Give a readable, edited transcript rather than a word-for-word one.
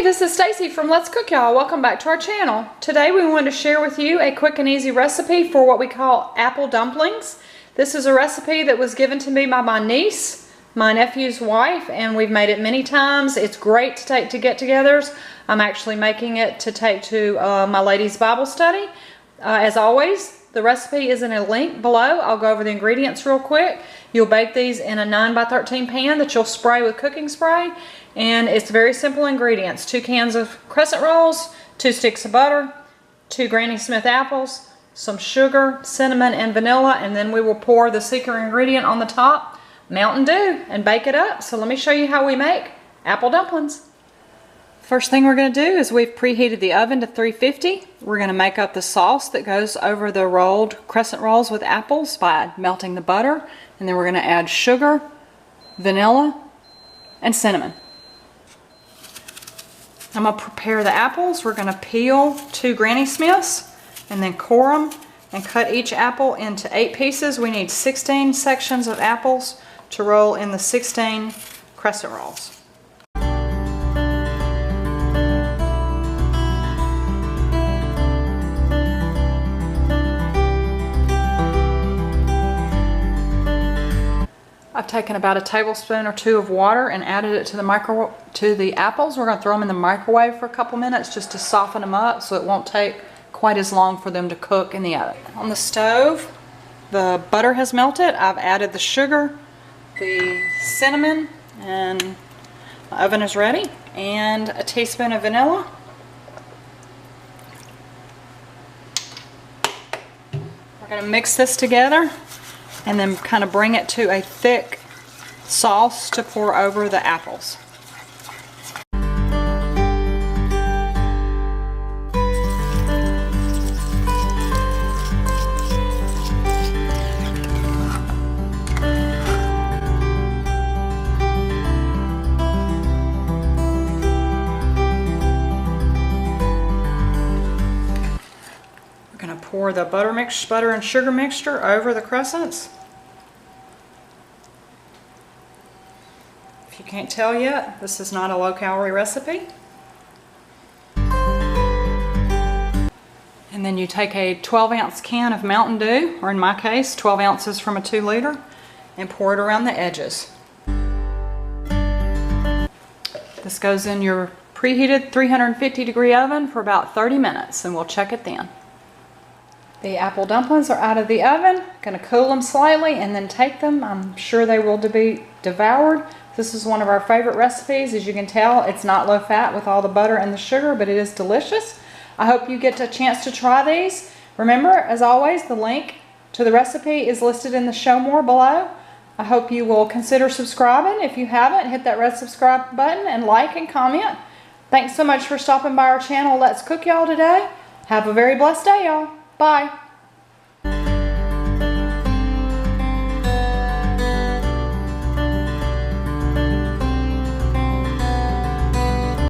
Hey, this is Stacy from Let's Cook Y'all. Welcome back to our channel. Today we wanted to share with you a quick and easy recipe for what we call apple dumplings. This is a recipe that was given to me by my niece, my nephew's wife, and we've made it many times. It's great to take to get-togethers. I'm actually making it to take to my ladies' Bible study. As always, the recipe is in a link below. I'll go over the ingredients real quick. You'll bake these in a 9x13 pan that you'll spray with cooking spray. And it's very simple ingredients. 2 cans of crescent rolls, 2 sticks of butter, 2 Granny Smith apples, some sugar, cinnamon, and vanilla. And then we will pour the secret ingredient on the top, Mountain Dew, and bake it up. So let me show you how we make apple dumplings. First thing we're going to do is we've preheated the oven to 350. We're going to make up the sauce that goes over the rolled crescent rolls with apples by melting the butter. And then we're going to add sugar, vanilla, and cinnamon. I'm going to prepare the apples. We're going to peel 2 Granny Smiths and then core them and cut each apple into 8 pieces. We need 16 sections of apples to roll in the 16 crescent rolls. I've taken about a tablespoon or 2 of water and added it to the apples. We're going to throw them in the microwave for a couple minutes just to soften them up so it won't take quite as long for them to cook in the oven. On the stove, the butter has melted. I've added the sugar, the cinnamon, and my oven is ready, and a teaspoon of vanilla. We're going to mix this together and then kind of bring it to a thick sauce to pour over the apples. We're going to pour the butter and sugar mixture over the crescents. If you can't tell yet, this is not a low-calorie recipe. And then you take a 12-ounce can of Mountain Dew, or in my case, 12 ounces from a 2-liter, and pour it around the edges. This goes in your preheated 350-degree oven for about 30 minutes, and we'll check it then. The apple dumplings are out of the oven. Going to cool them slightly and then take them. I'm sure they will be devoured. This is one of our favorite recipes. As you can tell, it's not low fat with all the butter and the sugar, but it is delicious. I hope you get a chance to try these. Remember, as always, the link to the recipe is listed in the show more below. I hope you will consider subscribing. If you haven't, hit that red subscribe button and like and comment. Thanks so much for stopping by our channel, Let's Cook Y'all, today. Have a very blessed day, y'all. Bye.